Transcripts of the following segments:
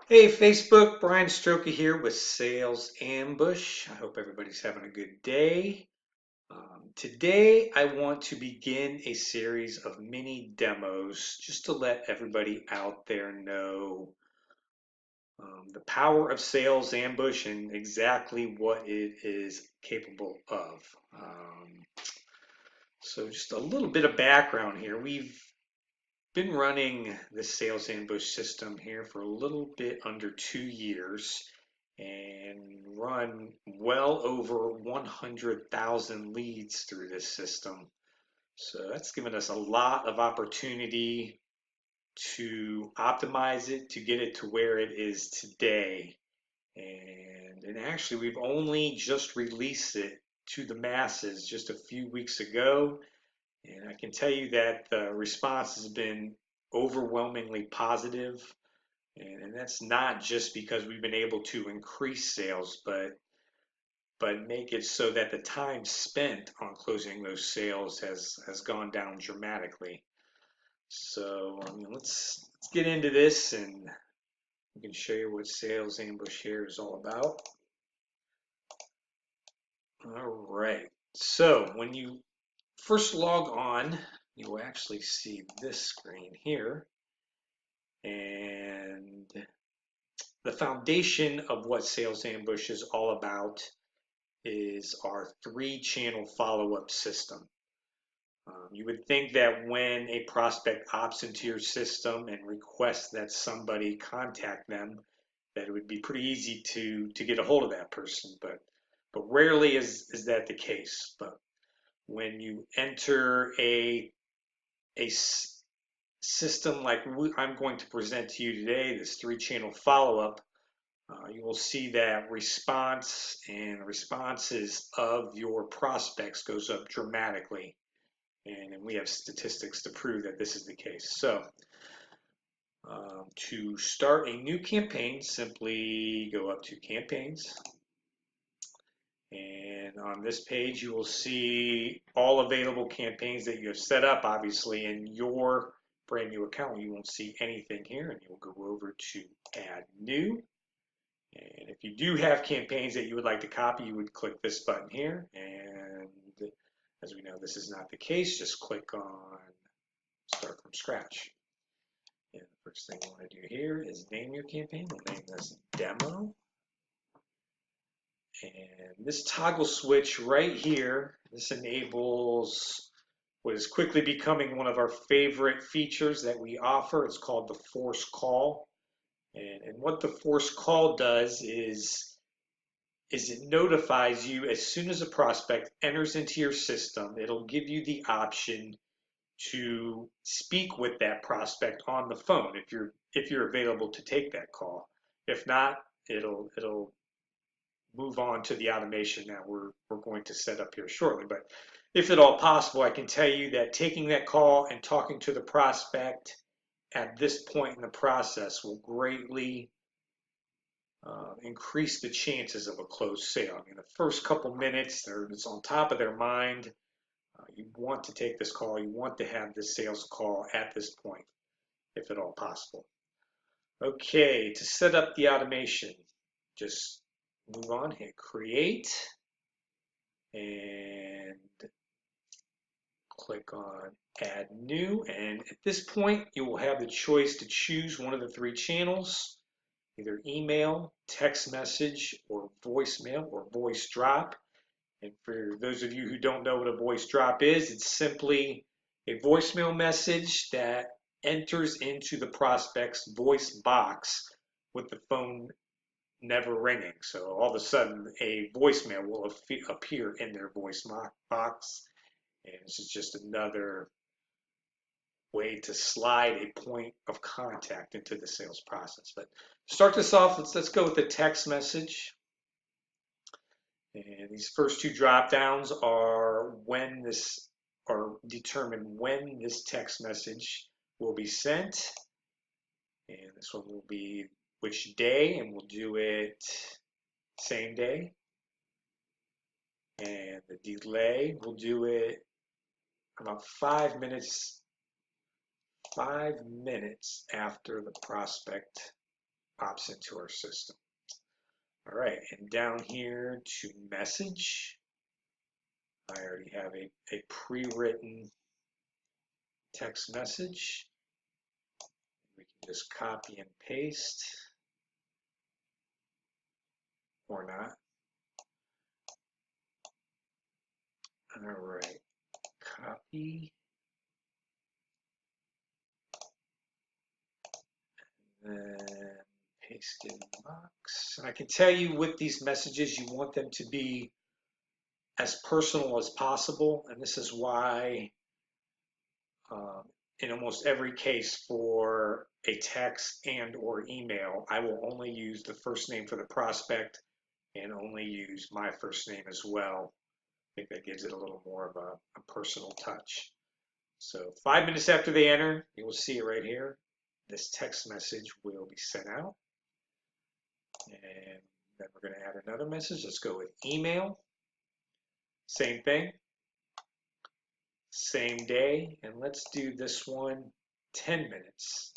Hey Facebook, Brian Strokey here with Sales Ambush. I hope everybody's having a good day. Today I want to begin a series of mini demos just to let everybody out there know the power of Sales Ambush and exactly what it is capable of. So just a little bit of background here. We've been running the Sales Ambush system here for a little bit under 2 years and run well over 100,000 leads through this system. So that's given us a lot of opportunity to optimize it, to get it to where it is today. And actually, we've only just released it to the masses just a few weeks ago. And I can tell you that the response has been overwhelmingly positive. And that's not just because we've been able to increase sales, but make it so that the time spent on closing those sales has gone down dramatically. So let's get into this and we can show you what Sales Ambush here is all about. All right. So when you first log on, you will actually see this screen here. And the foundation of what Sales Ambush is all about is our 3-channel follow-up system. You would think that when a prospect opts into your system and requests that somebody contact them, that it would be pretty easy to get a hold of that person, but rarely is that the case. But when you enter a system like I'm going to present to you today, this 3-channel follow-up, you will see that response and responses of your prospects goes up dramatically. And we have statistics to prove that this is the case. So to start a new campaign, simply go up to campaigns. And on this page, you will see all available campaigns that you have set up. Obviously, in your brand new account, you won't see anything here, and you'll go over to add new. And if you do have campaigns that you would like to copy, you would click this button here. And as we know, this is not the case. Just click on Start from Scratch. And the first thing you want to do here is name your campaign. We'll name this Demo. And this toggle switch right here, this enables what is quickly becoming one of our favorite features that we offer. It's called the Force Call. And what the Force Call does is it notifies you as soon as a prospect enters into your system. It'll give you the option to speak with that prospect on the phone if you're available to take that call. If not, it'll move on to the automation that we're going to set up here shortly. But if at all possible, I can tell you that taking that call and talking to the prospect at this point in the process will greatly increase the chances of a closed sale. I mean, the first couple minutes, it's on top of their mind. You want to take this call. You want to have this sales call at this point, if at all possible. Okay, to set up the automation, just move on, hit create, and click on add new. And at this point, you will have the choice to choose one of the 3 channels, either email, text message, or voicemail or voice drop. And for those of you who don't know what a voice drop is, it's simply a voicemail message that enters into the prospect's voice box with the phone never ringing. So all of a sudden, a voicemail will appear in their voice box. And this is just another way to slide a point of contact into the sales process. But to start this off, let's go with the text message. And these first 2 drop downs are determine when this text message will be sent. And this one will be which day, and we'll do it same day. And the delay, we'll do it about 5 minutes after the prospect pops into our system. All right, and down here to message, I already have a pre-written text message. We can just copy and paste, or not. All right, copy, and paste it in the box. And I can tell you with these messages, you want them to be as personal as possible, and this is why um, in almost every case for a text and or email, I will only use the first name for the prospect and only use my first name as well. I think that gives it a little more of a personal touch. So 5 minutes after they enter, you will see it right here. This text message will be sent out. And then we're going to add another message. Let's go with email. Same thing. Same day. And let's do this one 10 minutes.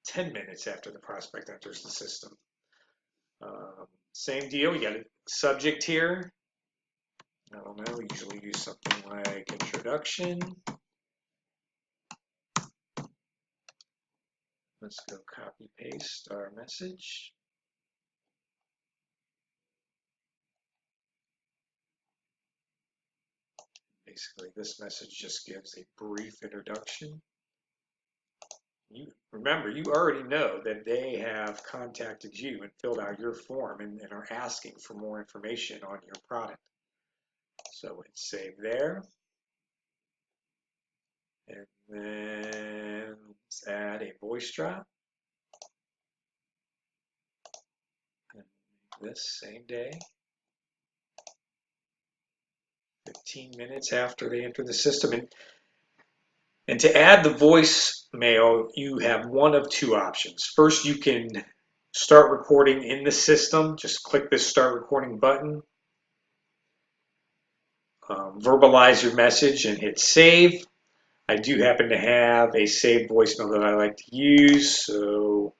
10 minutes after the prospect enters the system. Same deal. We got a subject here. I don't know. We usually use something like introduction. Let's go copy paste our message. Basically, this message just gives a brief introduction. Remember, you already know that they have contacted you and filled out your form and are asking for more information on your product. So hit save there. And then let's add a voice drop. And this same day. 15 minutes after they enter the system. And to add the voicemail, you have one of two options. First, you can start recording in the system. Just click this start recording button. Verbalize your message and hit save. I do happen to have a saved voicemail that I like to use, so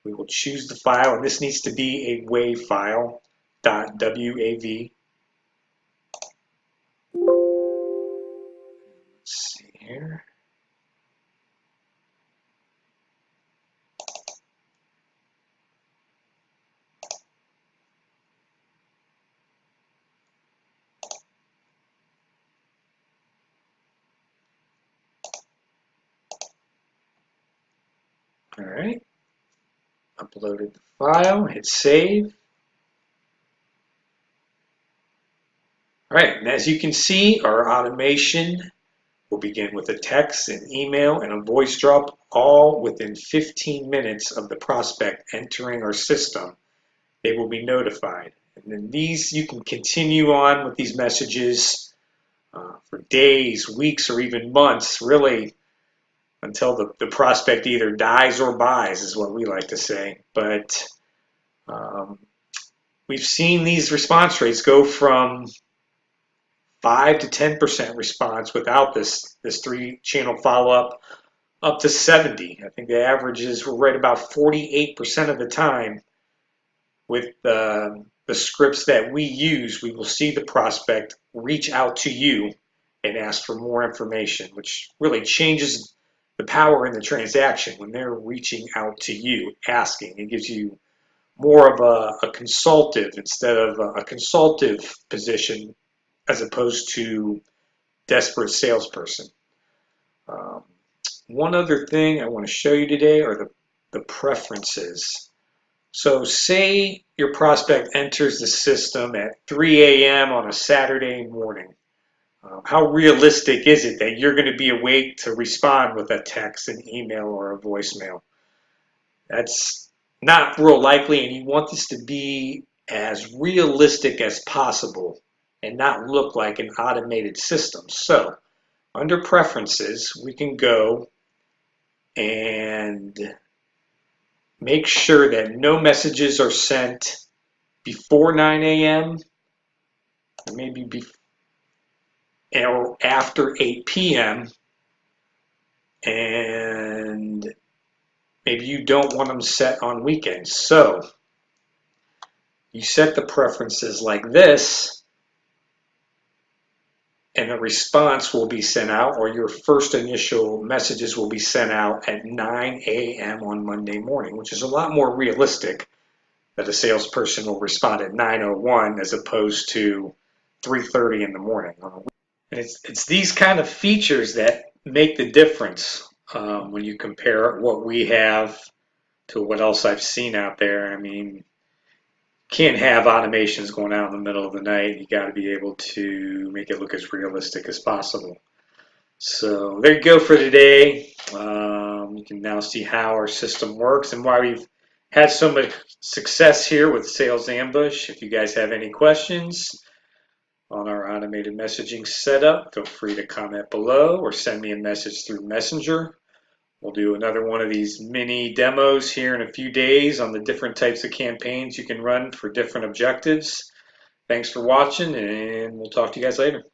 we will choose the file, and this needs to be a WAV file, .wav. Let's see here. All right, uploaded the file, hit save. All right, and as you can see, our automation will begin with a text, an email, and a voice drop, all within 15 minutes of the prospect entering our system. They will be notified. And then these, you can continue on with these messages for days, weeks, or even months, really, until the prospect either dies or buys, is what we like to say. But we've seen these response rates go from 5 to 10% response without this 3-channel follow-up, up to 70. I think the averages were right about 48% of the time. With the scripts that we use, we will see the prospect reach out to you and ask for more information, which really changes the power in the transaction when they're reaching out to you, asking. It gives you more of a consultative instead of a consultative position as opposed to desperate salesperson. One other thing I want to show you today are the preferences. So say your prospect enters the system at 3 a.m. on a Saturday morning. How realistic is it that you're going to be awake to respond with a text, an email, or a voicemail? That's not real likely, and you want this to be as realistic as possible and not look like an automated system. So under preferences, we can go and make sure that no messages are sent before 9 a.m. or maybe or after 8 p.m. and maybe you don't want them set on weekends. So you set the preferences like this, and a response will be sent out, or your first initial messages will be sent out at 9 a.m. on Monday morning, which is a lot more realistic that a salesperson will respond at 9:01 as opposed to 3:30 in the morning. And it's these kind of features that make the difference when you compare what we have to what else I've seen out there. I mean, can't have automations going out in the middle of the night. You got to be able to make it look as realistic as possible. So there you go for today. You can now see how our system works and why we've had so much success here with Sales Ambush. If you guys have any questions on our automated messaging setup, feel free to comment below or send me a message through Messenger. We'll do another one of these mini demos here in a few days on the different types of campaigns you can run for different objectives. Thanks for watching, and we'll talk to you guys later.